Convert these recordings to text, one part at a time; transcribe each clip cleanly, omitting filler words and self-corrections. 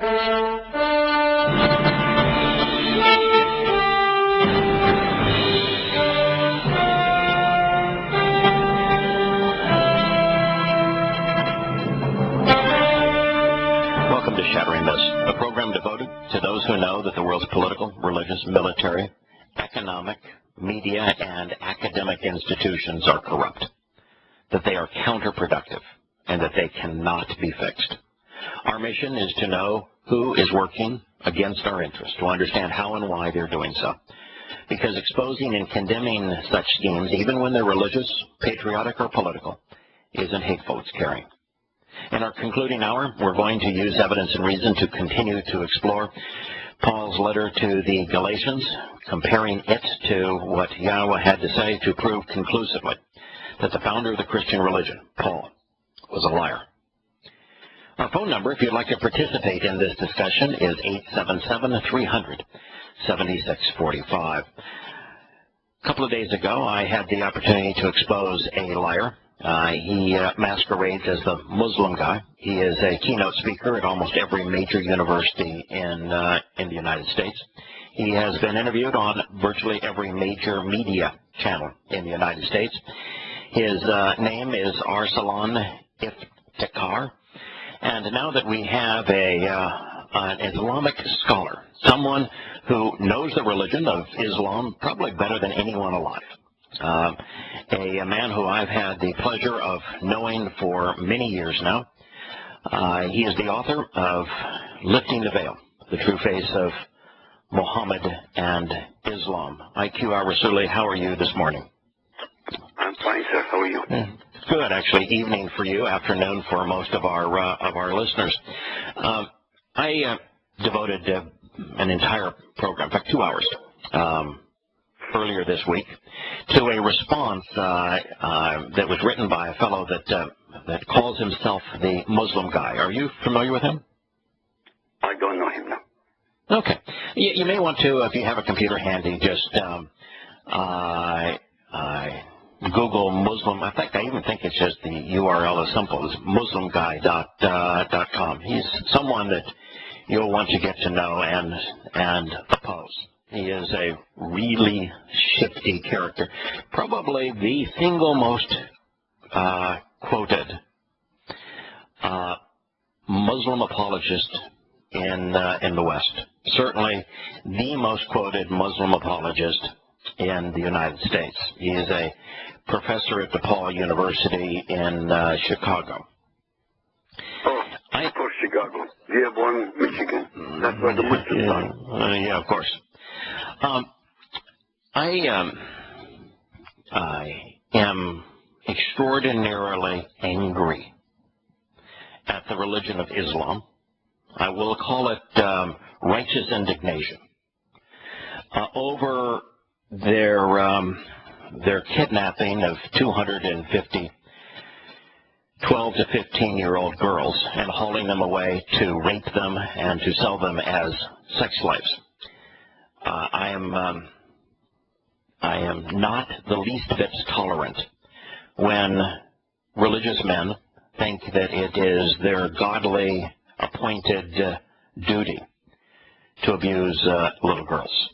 Welcome to Shattering This, a program devoted to those who know that the world's political, religious, military, economic, media, and academic institutions are corrupt, that they are counterproductive, and that they cannot be fixed. Our mission is to know who is working against our interests, to understand how and why they're doing so. Because exposing and condemning such schemes, even when they're religious, patriotic, or political, isn't hateful, it's caring. In our concluding hour, we're going to use evidence and reason to continue to explore Paul's letter to the Galatians, comparing it to what Yahweh had to say to prove conclusively that the founder of the Christian religion, Paul, was a liar. Our phone number, if you'd like to participate in this discussion, is 877-300-7645. A couple of days ago, I had the opportunity to expose a liar. He masquerades as the Muslim guy. He is a keynote speaker at almost every major university in the United States. He has been interviewed on virtually every major media channel in the United States. His name is Arsalan Iftikhar. And now that we have an Islamic scholar, someone who knows the religion of Islam probably better than anyone alive, a man who I've had the pleasure of knowing for many years now. He is the author of Lifting the Veil, the True Face of Muhammad and Islam. Q al Rassoli, how are you this morning? I'm fine, sir. How are you? Good, actually. Evening for you, afternoon for most of our listeners. I devoted an entire program, in fact 2 hours, earlier this week, to a response that was written by a fellow that calls himself the Muslim guy. Are you familiar with him? I don't know him, no. Okay. You may want to, if you have a computer handy, just Google Muslim. In fact, I even think it's just the URL is simple. It's muslimguy.com. He's someone that you'll want to get to know and oppose. He is a really shifty character, probably the single most quoted Muslim apologist in the West. Certainly the most quoted Muslim apologist in the United States. He is a professor at DePaul University in Chicago. Oh, of course, Chicago. Dearborn, Michigan. That's where the Muslims are. Yeah, of course. I am extraordinarily angry at the religion of Islam. I will call it righteous indignation over their kidnapping of 250 12 to 15-year-old girls and hauling them away to rape them and to sell them as sex slaves. I am not the least bit tolerant when religious men think that it is their godly appointed duty to abuse little girls.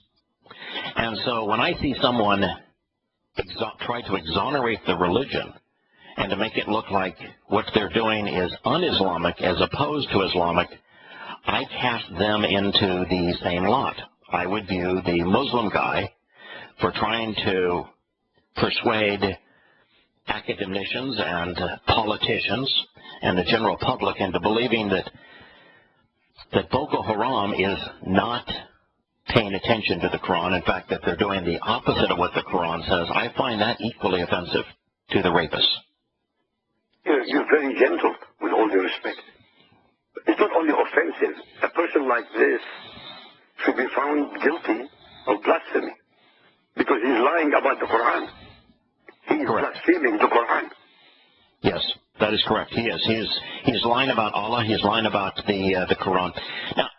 And so when I see someone try to exonerate the religion and to make it look like what they're doing is un-Islamic as opposed to Islamic, I cast them into the same lot. I would view the Muslim guy for trying to persuade academicians and politicians and the general public into believing that Boko Haram is not paying attention to the Quran. In fact, that they're doing the opposite of what the Quran says. I find that equally offensive to the rapists. You're very gentle, with all due respect. It's not only offensive. A person like this should be found guilty of blasphemy because he's lying about the Quran. He's blaspheming the Quran. Yes, that is correct. He is. He's lying about Allah. He's lying about the Quran. Now,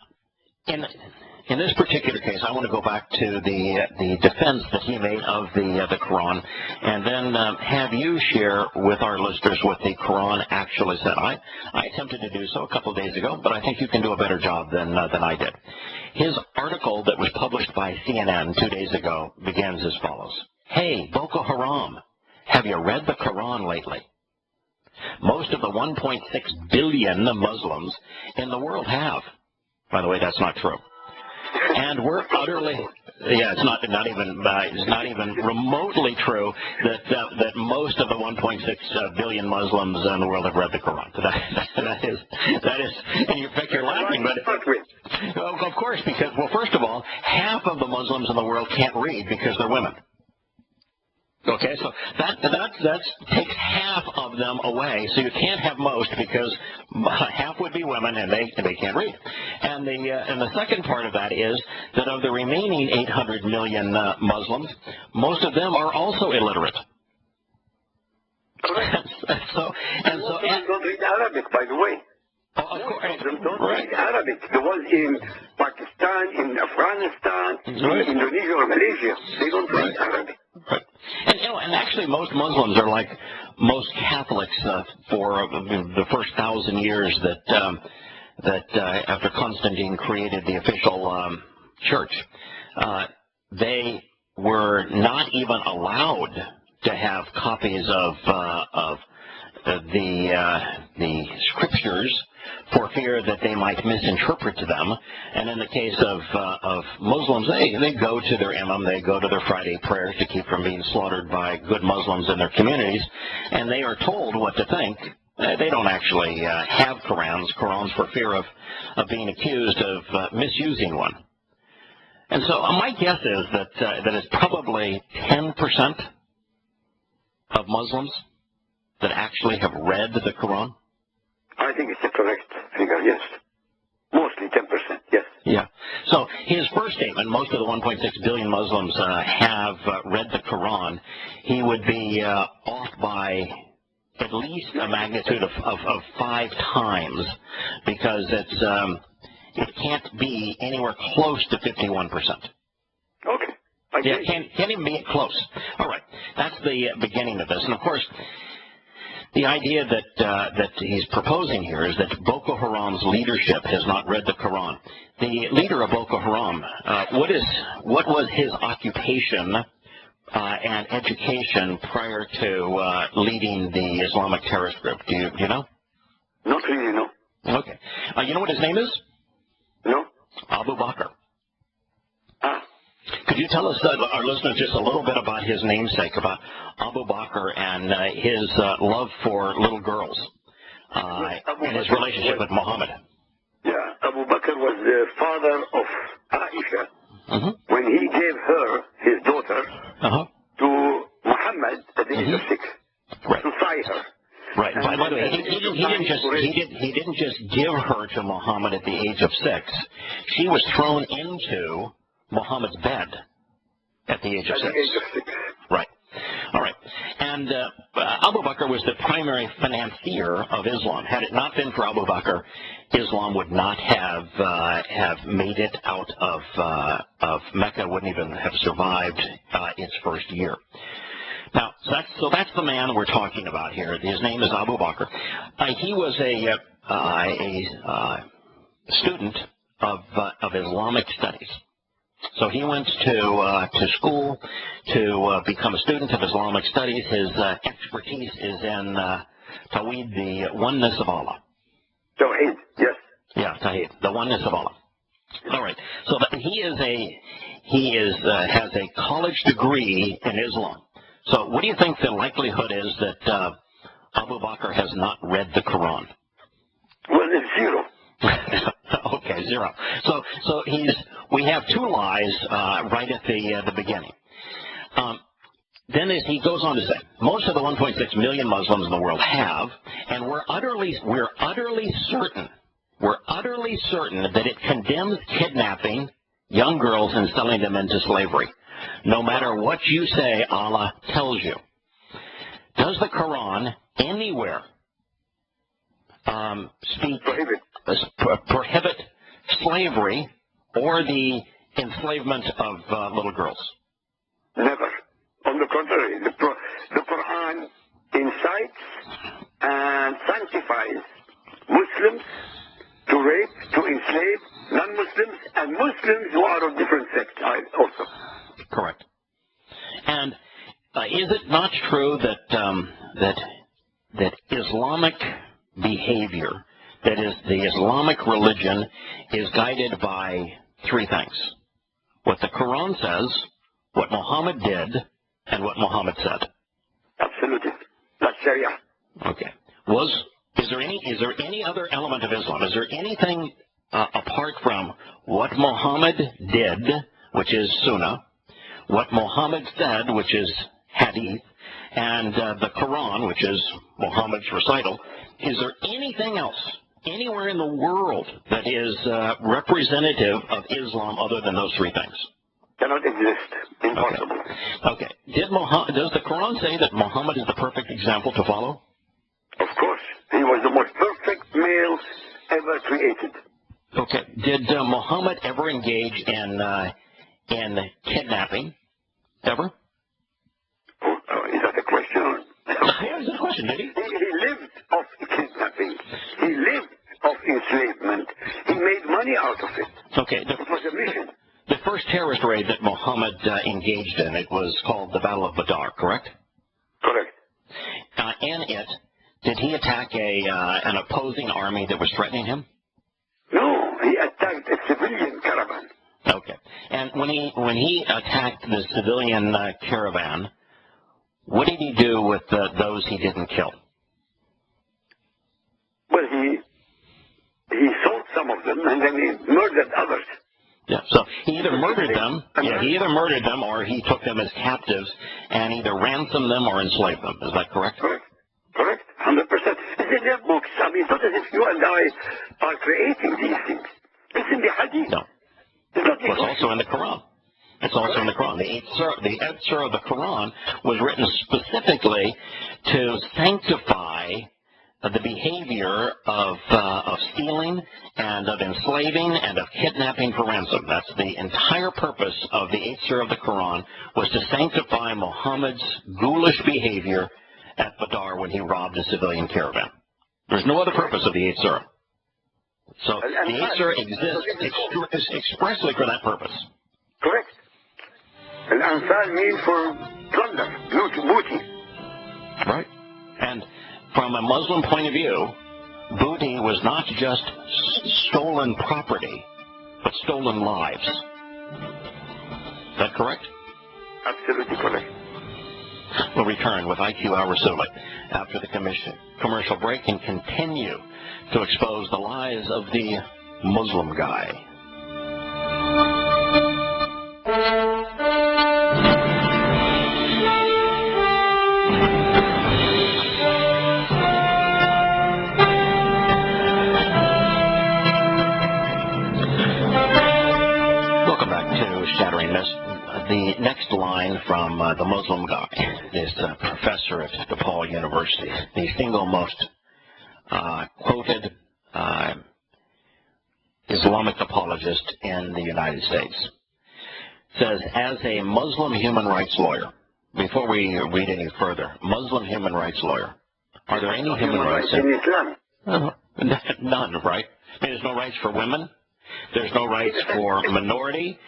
in this particular case, I want to go back to the defense that he made of the Quran, and then have you share with our listeners what the Quran actually said. I attempted to do so a couple of days ago, but I think you can do a better job than I did. His article that was published by CNN 2 days ago begins as follows. Hey, Boko Haram, have you read the Quran lately? Most of the 1.6 billion Muslims in the world have. By the way, that's not true. And we're utterly, it's not even remotely true that most of the 1.6 billion Muslims in the world have read the Quran. That is, and in fact, you're laughing, but of course, because, well, first of all, half of the Muslims in the world can't read because they're women. Okay, so that takes half of them away. So you can't have most because half would be women and they can't read. And the second part of that is that of the remaining 800 million Muslims, most of them are also illiterate. Don't read Arabic, by the way. Of course, don't read Arabic. The ones in Pakistan, in Afghanistan, in Indonesia or Malaysia, they don't read Arabic. Right. And actually most Muslims are like most Catholics for the first 1,000 years that after Constantine created the official church. They were not even allowed to have copies of the scriptures for fear that they might misinterpret them. And in the case of Muslims, they go to their imam, they go to their Friday prayers to keep from being slaughtered by good Muslims in their communities, and they are told what to think. They don't actually have Qurans for fear of being accused of misusing one. And so my guess is that it's probably 10% of Muslims that actually have read the Quran. I think it's the correct figure, yes. Mostly 10%, yes. Yeah. So his first statement, most of the 1.6 billion Muslims have read the Quran, he would be off by at least a magnitude of 5 times, because it can't be anywhere close to 51%. Okay. Yeah, can't even be close. All right. That's the beginning of this. And, of course, the idea that he's proposing here is that Boko Haram's leadership has not read the Quran. The leader of Boko Haram, what was his occupation and education prior to leading the Islamic terrorist group? Do you know? Not really, no. Okay. You know what his name is? No. Abu Bakr. Could you tell us, our listeners, just a little bit about his namesake, about Abu Bakr and his love for little girls and his relationship with Muhammad? Yeah, Abu Bakr was the father of Aisha when he gave her his daughter to Muhammad at the age of 6 to tie her. Right. By the way, he didn't just give her to Muhammad at the age of 6. She was thrown into Muhammad's bed at the age of 6. Right. All right. And Abu Bakr was the primary financier of Islam. Had it not been for Abu Bakr, Islam would not have made it out of Mecca, wouldn't even have survived its first year. Now, so that's the man we're talking about here. His name is Abu Bakr. He was a student of Islamic studies. So he went to school to become a student of Islamic studies. His expertise is in Tawhid, the oneness of Allah. Tawhid, yes. Yeah, Tawhid, the oneness of Allah. All right. So he has a college degree in Islam. So what do you think the likelihood is that Abu Bakr has not read the Quran? Well, it's 0. Okay, 0. So we have 2 lies right at the beginning. Then as he goes on to say, most of the 1.6 million Muslims in the world have, and we're utterly certain that it condemns kidnapping young girls and selling them into slavery. No matter what you say, Allah tells you. Does the Quran anywhere prohibit slavery or the enslavement of little girls? Never. On the contrary, the Quran incites and sanctifies Muslims to rape, to enslave non-Muslims, and Muslims who are of different sects also. Correct. And is it not true that Islamic behavior, that is, the Islamic religion, is guided by three things? What the Quran says, what Muhammad did, and what Muhammad said. Absolutely. That's Sharia. Okay. Is there any other element of Islam? Is there anything apart from what Muhammad did, which is Sunnah, what Muhammad said, which is Hadith, and the Quran, which is Muhammad's recital? Is there anything else anywhere in the world that is representative of Islam other than those three things? Cannot exist. Impossible. Okay. Does the Quran say that Muhammad is the perfect example to follow? Of course. He was the most perfect male ever created. Okay. Did Muhammad ever engage in kidnapping? Ever? Is that a question? Yeah, it's a question, did he? He lived off kidnapping. He lived off enslavement. He made money out of it. Okay. It was a mission. The first terrorist raid that Muhammad engaged in, it was called the Battle of Badr, correct? Correct. In it, did he attack an opposing army that was threatening him? No, he attacked a civilian caravan. Okay. And when he attacked the civilian caravan, what did he do with those he didn't kill? Well, he sold some of them and then he murdered others. Yeah, so he either murdered them, or he took them as captives and either ransomed them or enslaved them. Is that correct? Correct. Correct. 100%. It's in their books. I mean, it's not as if you and I are creating these things. It's in the Hadith. No. It's also in the Quran. It's also in the Quran. The eighth surah of the Quran was written specifically to sanctify the behavior of stealing and of enslaving and of kidnapping for ransom. That's the entire purpose of the eighth surah of the Quran, was to sanctify Muhammad's ghoulish behavior at Badr when he robbed a civilian caravan. There's no other purpose of the eighth surah. So the eighth surah exists expressly for that purpose. Correct. And Ansar means for plunder, booty. Right. And from a Muslim point of view, booty was not just stolen property, but stolen lives. Is that correct? Absolutely correct. We'll return with IQ al Rassoli after the commercial break and continue to expose the lies of the Muslim guy. Welcome back to Shattering Myths. The next line from the Muslim guy, this professor at DePaul University, the single most quoted Islamic apologist in the United States, says, as a Muslim human rights lawyer, before we read any further, Muslim human rights lawyer, are there any human rights in Islam? None, right? I mean, there's no rights for women. There's no rights for minority.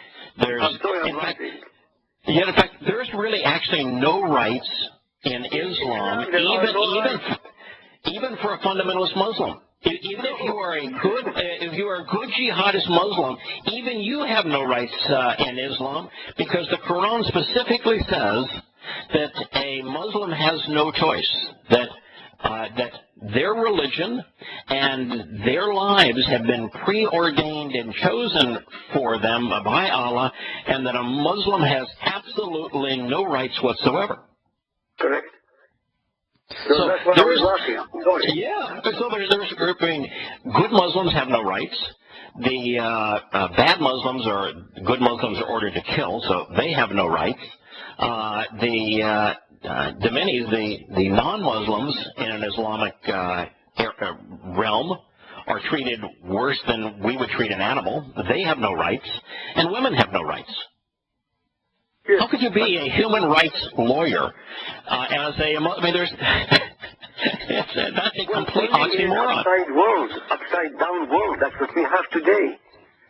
In fact, there's really actually no rights in Islam, even for a fundamentalist Muslim. Even if you are a good jihadist Muslim, even you have no rights in Islam, because the Quran specifically says that a Muslim has no choice, that their religion and their lives have been preordained and chosen for them by Allah, and that a Muslim has absolutely no rights whatsoever. Correct. So that's what I was asking. Yeah. So there's a grouping. Good Muslims have no rights. The bad Muslims or good Muslims are ordered to kill, so they have no rights. The non-Muslims in an Islamic realm are treated worse than we would treat an animal. They have no rights, and women have no rights. Yes. How could you be a human rights lawyer as a? I mean, there's that's a complete oxymoron. Upside down world. That's what we have today.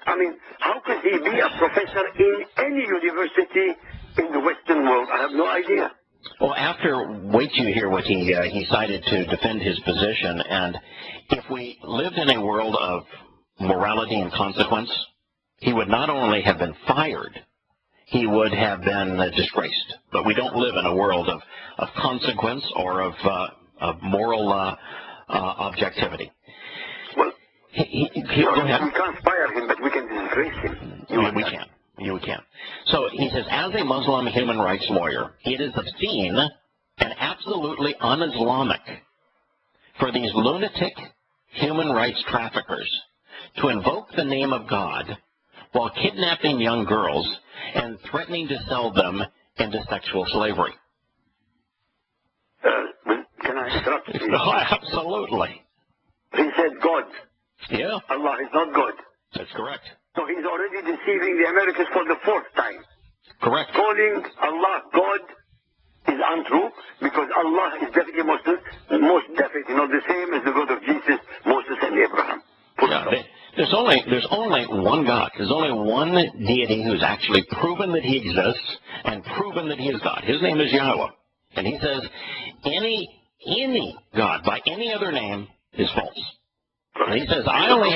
I mean, how could he be a professor in any university in the Western world? I have no idea. Well, wait till you hear what he cited to defend his position. And if we lived in a world of morality and consequence, he would not only have been fired, he would have been disgraced. But we don't live in a world of consequence or of moral objectivity. Well, go ahead. We can't fire him, but we can disgrace him. We can. You can. So he says, as a Muslim human rights lawyer, it is obscene and absolutely un-Islamic for these lunatic human rights traffickers to invoke the name of God while kidnapping young girls and threatening to sell them into sexual slavery. Can I interrupt you? Oh, absolutely. He said God. Yeah. Allah is not God. That's correct. So he's already deceiving the Americans for the fourth time. Correct. Calling Allah God is untrue because Allah is definitely most definitely not the same as the God of Jesus, Moses, and Abraham. Yeah, there's only one God. There's only one deity who's actually proven that he exists and proven that he is God. His name is Yahweh. And he says any God by any other name is false. And he says, I only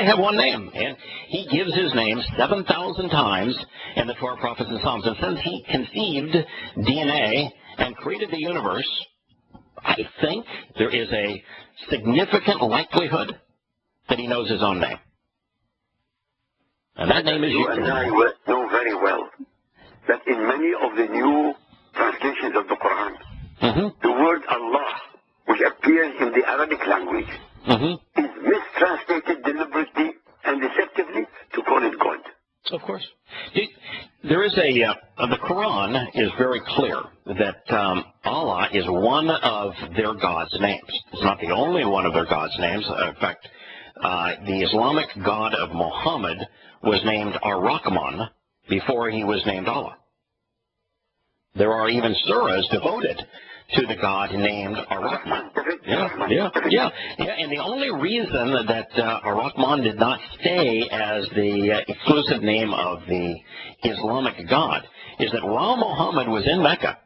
have one name. And he gives his name 7,000 times in the Torah, Prophets, and Psalms. And since he conceived DNA and created the universe, I think there is a significant likelihood that he knows his own name. And that name is You and I know very well that in many of the new translations of the Quran, the word Allah, which appears in the Arabic language, is mistranslated deliberately and deceptively to call it God. Of course. There is the Quran is very clear that Allah is one of their God's names. It's not the only one of their God's names. In fact, the Islamic God of Muhammad was named Ar-Rahman before he was named Allah. There are even surahs devoted to the God named Ar-Rahman. Yeah. And the only reason that Ar-Rahman did not stay as the exclusive name of the Islamic God is that while Muhammad was in Mecca,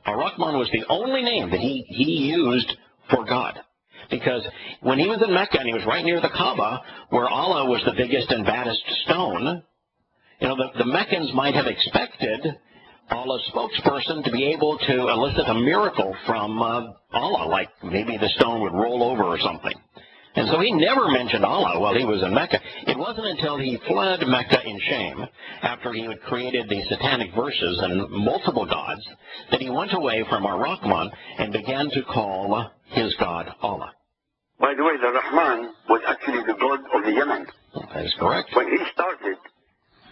Ar-Rahman was the only name that he used for God. Because when he was in Mecca and he was right near the Kaaba, where Allah was the biggest and baddest stone, the Meccans might have expected Allah's spokesperson to be able to elicit a miracle from Allah, like maybe the stone would roll over or something. And so he never mentioned Allah while he was in Mecca. It wasn't until he fled Mecca in shame, after he had created the satanic verses and multiple gods, that he went away from Ar-Rahman and began to call his God Allah. By the way, the Rahman was actually the god of the Yemen. That is correct. When he started,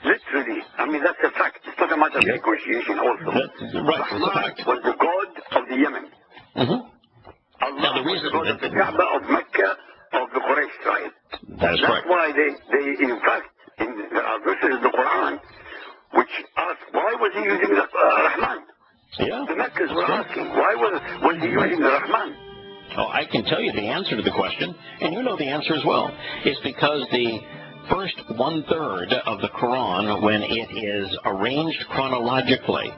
literally, I mean, that's a fact. It's not a matter of negotiation also. Right, Rahman was the god of the Yemen. Allah was the god of the Kaaba, of Mecca, of the Quraysh tribe. That is correct. That's why they in fact, there are verses in the Quran which ask, why was he using the Rahman? Yeah. The Meccans were asking, why was he using the Rahman? Oh, I can tell you the answer to the question, and you know the answer as well. It's because the first one-third of the Quran, when it is arranged chronologically,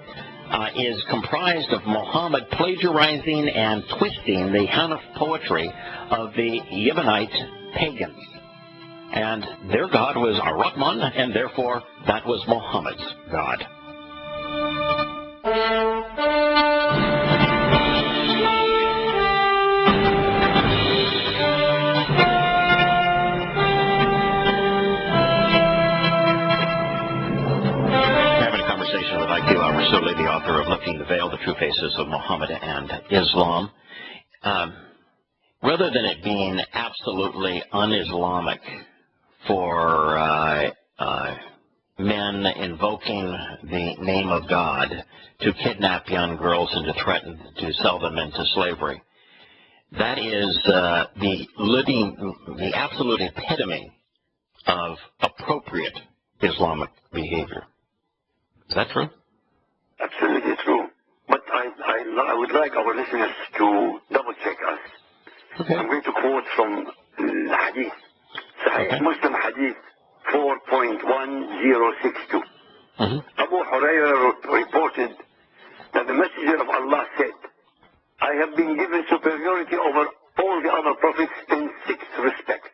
is comprised of Muhammad plagiarizing and twisting the Hanaf poetry of the Yemenite pagans. And their God was Ar-Rahman, and therefore that was Muhammad's God. With Q al Rassoli, the author of Lifting the Veil, The True Faces of Muhammad and Islam. Rather than it being absolutely un-Islamic for men invoking the name of God to kidnap young girls and to threaten to sell them into slavery, That is the absolute epitome of appropriate Islamic behavior. Is that true? Absolutely true. But I would like our listeners to double check us. Okay. I'm going to quote from the Hadith. Sahih Muslim Hadith 4.1062. Abu Hurairah reported that the Messenger of Allah said, I have been given superiority over all the other prophets in 6 respects.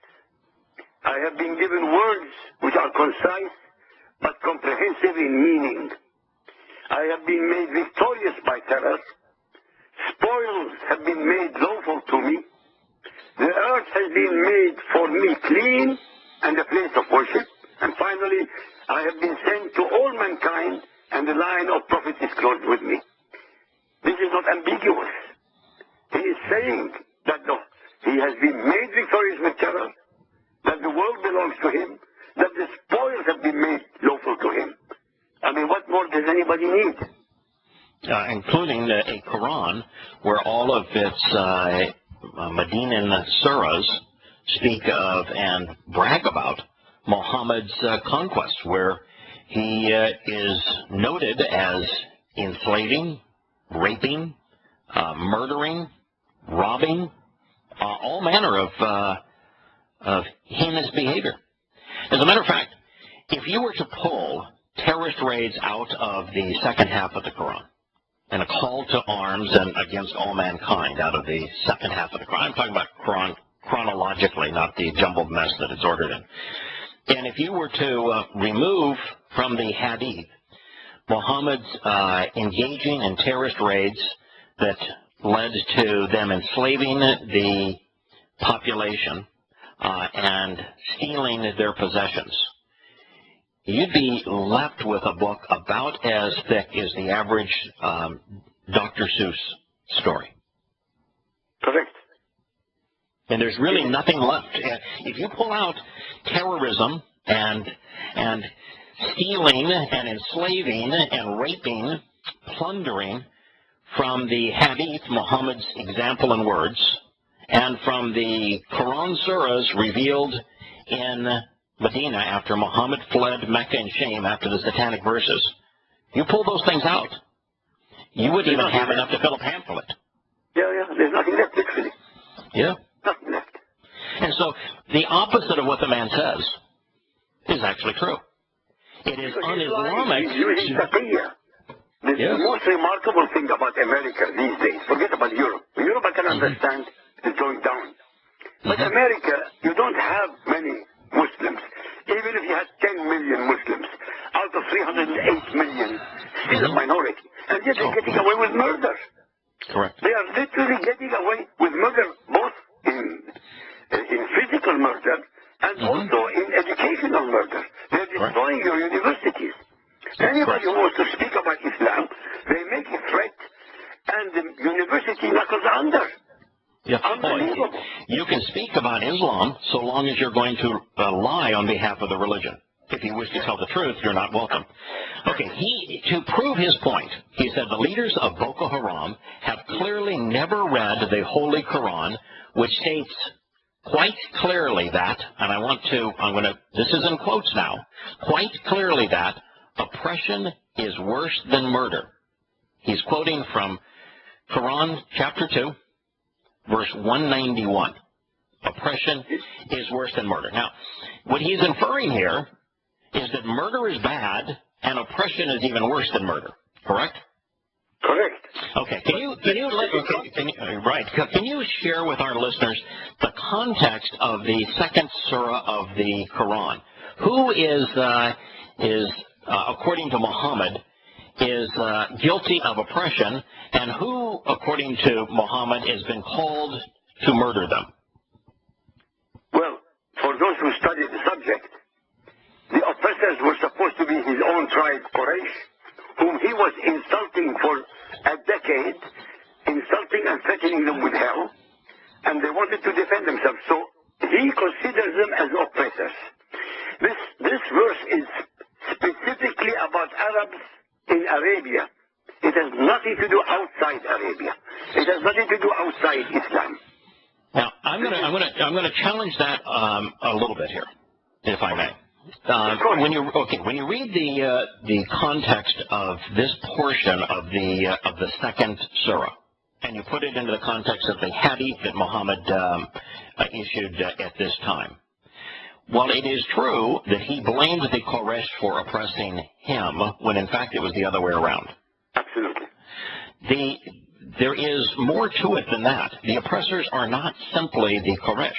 I have been given words which are concise but comprehensive in meaning. I have been made victorious by terror. Spoils have been made lawful to me. The earth has been made for me clean and a place of worship. And finally, I have been sent to all mankind, and the line of prophets is closed with me. This is not ambiguous. He is saying that he has been made victorious with terror, that the world belongs to him, that the spoils have been made lawful to him. I mean, what more does anybody need? Including a Quran where all of its Medinan surahs speak of and brag about Muhammad's conquest, where he is noted as enslaving, raping, murdering, robbing, all manner of heinous behavior. As a matter of fact, if you were to pull terrorist raids out of the second half of the Quran and a call to arms and against all mankind out of the second half of the Quran, I'm talking about Quran chronologically, not the jumbled mess that it's ordered in. And if you were to remove from the Hadith Muhammad's engaging in terrorist raids that led to them enslaving the population and stealing their possessions, you'd be left with a book about as thick as the average Dr. Seuss story. Correct. And there's really nothing left. If you pull out terrorism and stealing and enslaving and raping, plundering from the Hadith, Muhammad's example and words, and from the Quran surahs revealed in Medina after Muhammad fled Mecca in shame after the satanic verses, you pull those things out, you wouldn't even have enough to fill a pamphlet. Yeah, there's nothing left, literally. Yeah. Nothing left. And so the opposite of what the man says is actually true. It is un-Islamic. The most remarkable thing about America these days, forget about Europe. Europe I can understand is going down. But America, you don't have many Muslims. Even if you had 10 million Muslims, out of 308 million, still a minority. And yet they're getting away with murder. Correct. They are literally getting away with murder, both in physical murder and also in educational murder. They're destroying your universities. Anybody who wants to speak about Islam, they make a threat, and the university knuckles under. Yeah. Unbelievable. You can speak about Islam so long as you're going to lie on behalf of the religion. If you wish to tell the truth, you're not welcome. Okay, to prove his point, he said the leaders of Boko Haram have clearly never read the Holy Quran, which states quite clearly that, and this is in quotes now, quite clearly that oppression is worse than murder. He's quoting from Quran chapter 2, verse 191. Oppression is worse than murder. Now, what he's inferring here is that murder is bad and oppression is even worse than murder. Correct? Correct. Okay. Can you share with our listeners the context of the second surah of the Quran? Who is according to Muhammad, is guilty of oppression, and who, according to Muhammad, has been called to murder them? Well, for those who study the subject, the oppressors were supposed to be his own tribe, Quraysh, whom he was insulting for a decade, insulting and threatening them with hell, and they wanted to defend themselves. So he considers them as oppressors. This verse is specifically about Arabs in Arabia. It has nothing to do outside Arabia. It has nothing to do outside Islam. Now, I'm gonna challenge that a little bit here, if I may. When you read the context of this portion of the second surah, and you put it into the context of the hadith that Muhammad issued at this time, while it is true that he blamed the Quraysh for oppressing him, when in fact it was the other way around. Absolutely. There is more to it than that. The oppressors are not simply the Quraysh.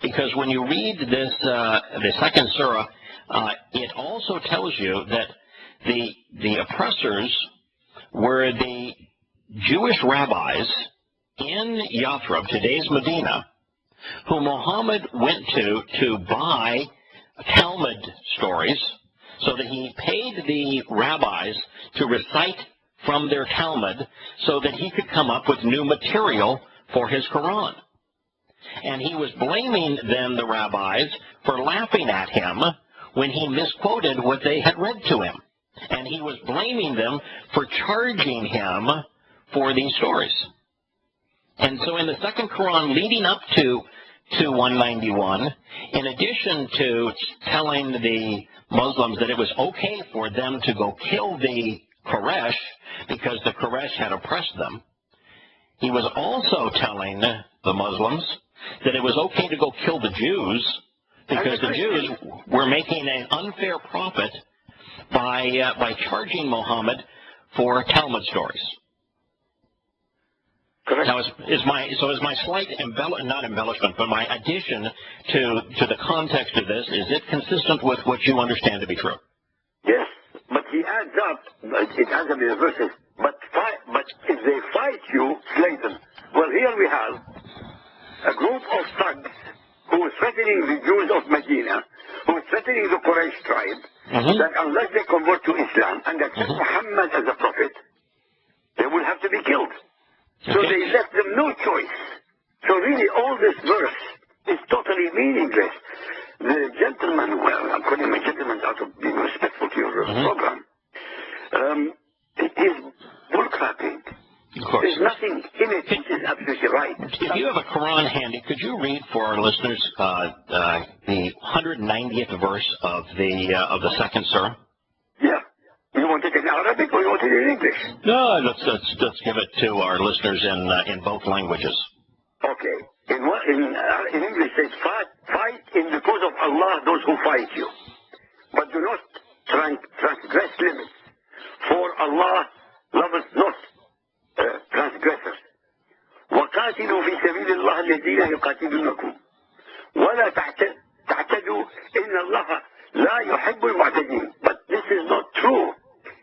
Because when you read this, the second surah, it also tells you that the oppressors were the Jewish rabbis in Yathrib, today's Medina, who Muhammad went to buy Talmud stories, so that he paid the rabbis to recite from their Talmud so that he could come up with new material for his Quran. And he was blaming then the rabbis for laughing at him when he misquoted what they had read to him. And he was blaming them for charging him for these stories. And so in the second Quran leading up to 191, in addition to telling the Muslims that it was okay for them to go kill the Quraysh because the Quraysh had oppressed them, he was also telling the Muslims that it was okay to go kill the Jews because the Jews were making an unfair profit by charging Muhammad for Talmud stories. Correct. Now, is my slight not embellishment, but my addition to the context of this, is it consistent with what you understand to be true? Yes, but he adds up. It adds up in the verses. But if they fight you, slay them. Well, here we have a group of thugs who are threatening the Jews of Medina, who are threatening the Quraysh tribe, that unless they convert to Islam and accept Muhammad as a prophet, they will have to be killed. So they left them no choice. So really all this verse is totally meaningless. The gentleman, well, I'm calling him a gentleman out of being respectful to your program, is bullcrapping. There's nothing in it which is absolutely right. If you have a Quran handy, could you read for our listeners the 190th verse of the second surah? Yeah. You want it in Arabic or you want it in English? No, let's give it to our listeners in both languages. Okay. In English it says, fight in the cause of Allah those who fight you. But do not transgress limits. For Allah loveth not transgressors. وَقَاتِلُوا فِي سَبِيلِ اللَّهِ الَّذِينَ يُقَاتِلُونَكُمْ وَلَا تَعْتَدُوا إِنَّ اللَّهَ لَا يُحِبُّ الْمُعْتَدِينَ. But this is not true.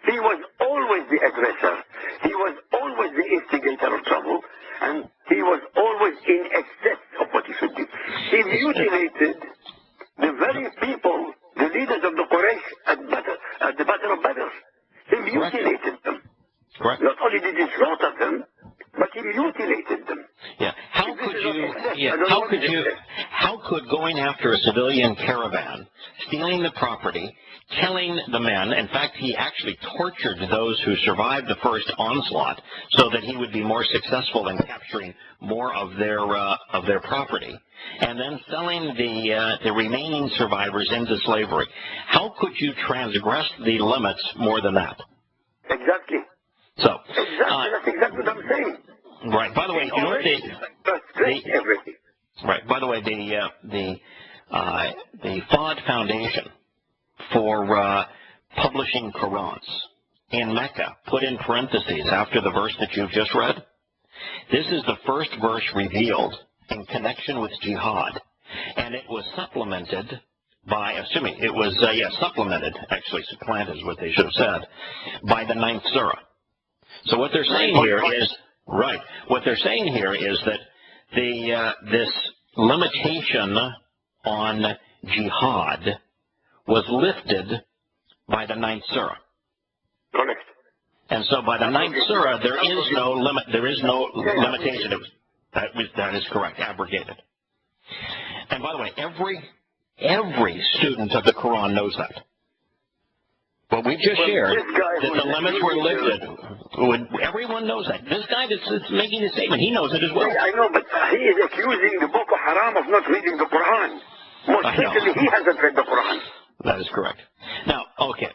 He was always the aggressor. He was always the instigator of trouble. And he was always in excess of what he should be. He mutilated the very people, the leaders of the Quraysh at the Battle of Badr. He mutilated them. Correct. Not only did he slaughter them, but he mutilated them. Yeah. How could going after a civilian caravan, stealing the property, killing the men, in fact, he actually tortured those who survived the first onslaught so that he would be more successful in capturing more of their property, and then selling the remaining survivors into slavery. How could you transgress the limits more than that? Exactly. So, that's exactly what I'm saying. Right. By the way, you know what everything. Right. By the way, the FOD Foundation for publishing Qurans in Mecca put in parentheses after the verse that you've just read. This is the first verse revealed in connection with jihad, and it was supplemented by, supplemented, actually supplanted is what they should have said, by the 9th surah. So what they're saying here is, what they're saying here is that this limitation on jihad was lifted by the 9th surah. Correct. And so by the 9th surah, there is no limit. There is no limitation. That is correct. Abrogated. And by the way, every student of the Quran knows that. What we've just shared, this guy that the limits were lifted. Everyone knows that. This guy that's making the statement, he knows it as well. I know, but he is accusing the Boko Haram of not reading the Quran. Most certainly he hasn't read the Quran. That is correct. Now, okay.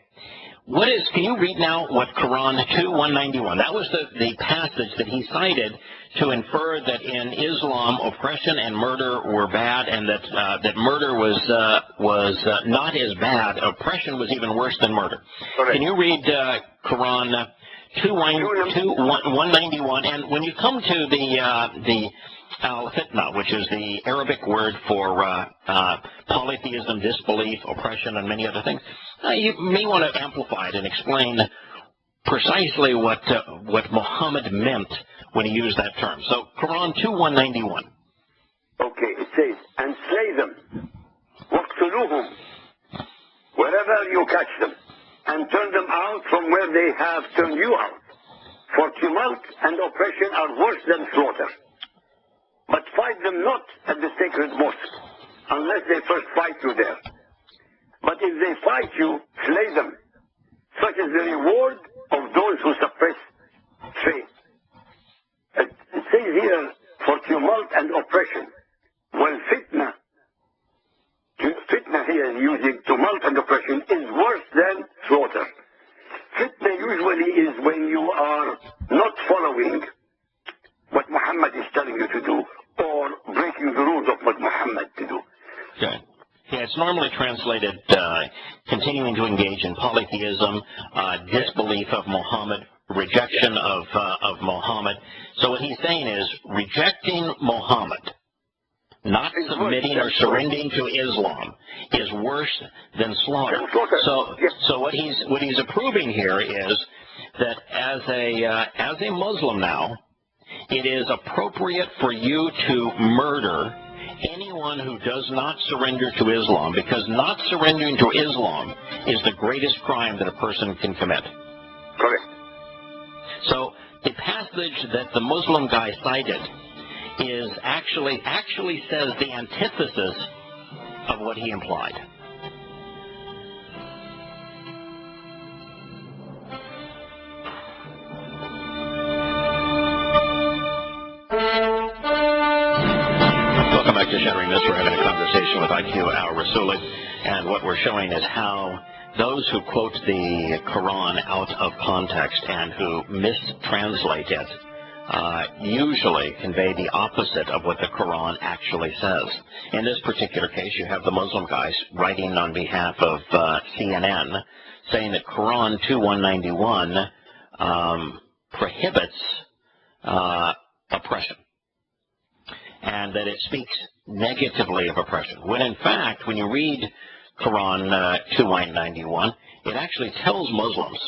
Can you read now what Quran 2:191? That was the passage that he cited to infer that in Islam oppression and murder were bad, and that murder was not as bad. Oppression was even worse than murder. Correct. Can you read Quran 2:191? And when you come to the al-fitna, which is the Arabic word for polytheism, disbelief, oppression, and many other things, you may want to amplify it and explain precisely what Muhammad meant when he used that term. So, Quran 2:191. Okay, it says, and slay them, waqtuluhum, wherever you catch them, and turn them out from where they have turned you out. For tumult and oppression are worse than slaughter. But fight them not at the sacred mosque, unless they first fight you there. But if they fight you, slay them. Such is the reward of those who suppress faith. It says here, for tumult and oppression. Well, fitna here using tumult and oppression is worse than slaughter. Fitna usually is when you are not following what Muhammad is telling you to do, or breaking the rules of what Muhammad to do. Okay. Yeah, it's normally translated continuing to engage in polytheism, disbelief of Muhammad, rejection of Muhammad. So what he's saying is rejecting Muhammad, not submitting or surrendering to Islam, is worse than slaughter. So what he's approving here is that as a Muslim now, it is appropriate for you to murder anyone who does not surrender to Islam, because not surrendering to Islam is the greatest crime that a person can commit. Correct. So the passage that the Muslim guy cited is actually says the antithesis of what he implied. Welcome back to Shattering Myths. We're having a conversation with Q al Rassoli, and what we're showing is how those who quote the Quran out of context and who mistranslate it usually convey the opposite of what the Quran actually says. In this particular case, you have the Muslim guys writing on behalf of CNN saying that Quran 2:191 prohibits oppression, and that it speaks negatively of oppression. When in fact, when you read Quran 2:191, it actually tells Muslims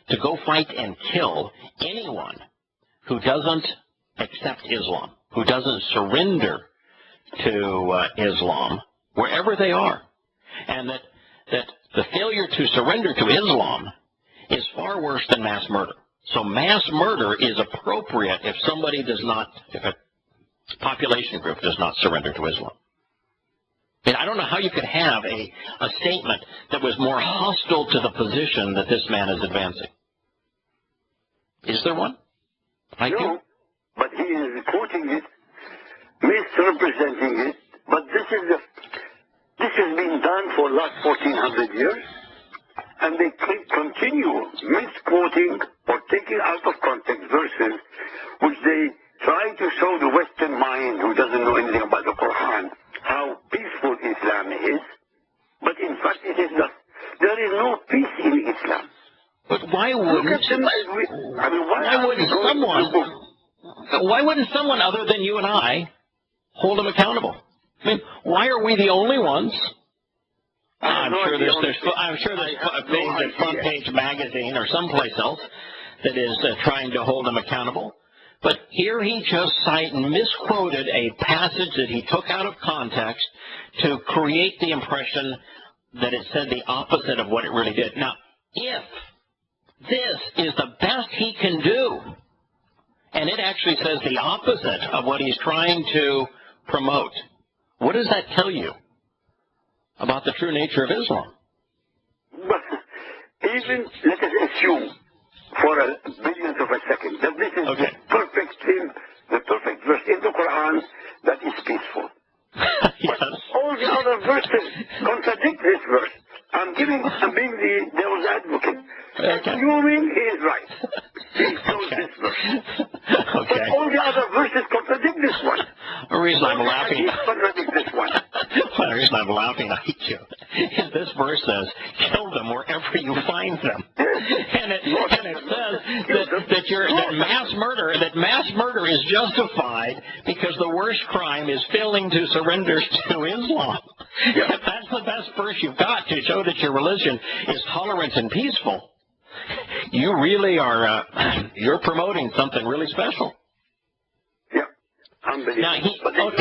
to go fight and kill anyone who doesn't accept Islam, who doesn't surrender to Islam, wherever they are. And that the failure to surrender to Islam is far worse than mass murder. So mass murder is appropriate if if a population group does not surrender to Islam. And I don't know how you could have a statement that was more hostile to the position that this man is advancing. Is there one? No, but he is quoting it, misrepresenting it, but this has been done for the last 1400 years, and they continue misquoting or taking out of context verses which they try to show the Western mind who doesn't know anything about the Quran how peaceful Islam is, but in fact it is not. There is no peace in Islam. But why wouldn't someone other than you and I hold him accountable? I mean, why are we the only ones? I'm sure there's a thing at Front Page Magazine or someplace else that is trying to hold him accountable. But here he just misquoted a passage that he took out of context to create the impression that it said the opposite of what it really did. Now, if this is the best he can do, and it actually says the opposite of what he's trying to promote, what does that tell you about the true nature of Islam? But Even let us assume for a billionth of a second that this is the perfect thing, the perfect verse in the Quran that is peaceful. Yes. But all the other verses contradict this verse. I'm being the devil's advocate. Assuming he is right. He chose this verse. But all the other verses contradict this one. The reason I'm laughing. Contradict this one. The reason I'm laughing at you is this verse says, "Kill them wherever you find them," and it says that mass murder is justified because the worst crime is failing to surrender to Islam. Yeah. That's the best verse you've got to show that your religion is tolerant and peaceful. You really are. You're promoting something really special. Yeah, unbelievable.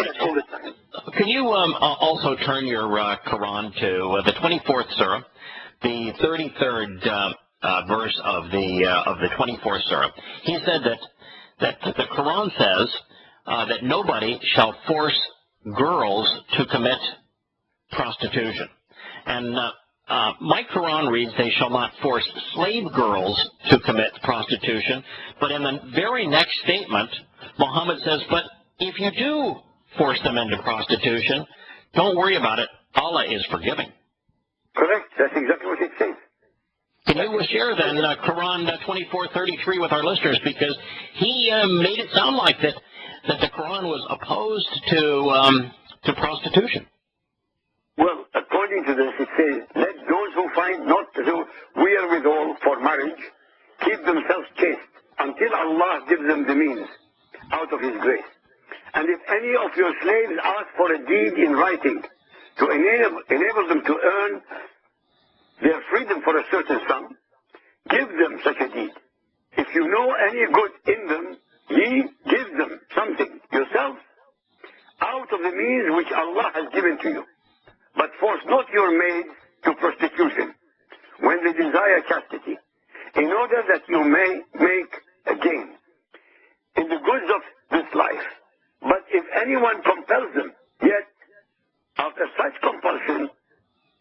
Can you also turn your Quran to the 24th surah, the 33rd verse of the 24th surah? He said that the Quran says that nobody shall force girls to commit prostitution, and my Quran reads, "They shall not force slave girls to commit prostitution." But in the very next statement, Muhammad says, "But if you do force them into prostitution, don't worry about it. Allah is forgiving." Correct. That's exactly what it says. Can you share then Quran 24:33 with our listeners, because he made it sound like that the Quran was opposed to prostitution. Well, according to this, it says, "Let those who find not the wherewithal for marriage keep themselves chaste until Allah gives them the means out of His grace. And if any of your slaves ask for a deed in writing to enable them to earn their freedom for a certain sum, give them such a deed. If you know any good in them, ye give them something yourselves out of the means which Allah has given to you. But force not your maids to prostitution when they desire chastity, in order that you may make a gain in the goods of this life. But if anyone compels them, yet after such compulsion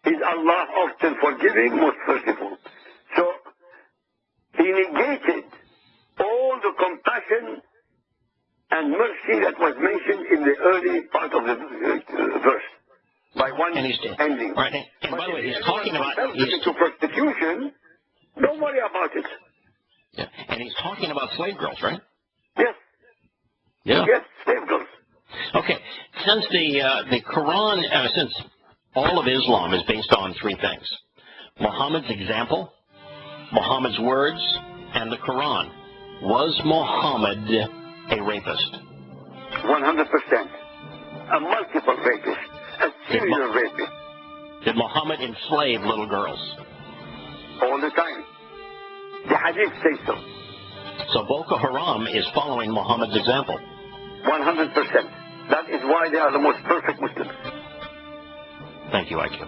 is Allah often forgiving, most merciful." So he negated all the compassion and mercy that was mentioned in the early part of the verse by one ending. Right. And by the way, he's talking about to prostitution. Don't worry about it. Yeah. And he's talking about slave girls, right? Yes. Yeah. Yes, slave girls. Okay. Since the Quran, since all of Islam is based on three things: Muhammad's example, Muhammad's words, and the Quran. Was Muhammad a rapist? 100%. A multiple rapist. A serial rapist. Did Muhammad enslave little girls? All the time. The hadith says so. So Boko Haram is following Muhammad's example. 100%. That is why they are the most perfect Muslims. Thank you, IQ.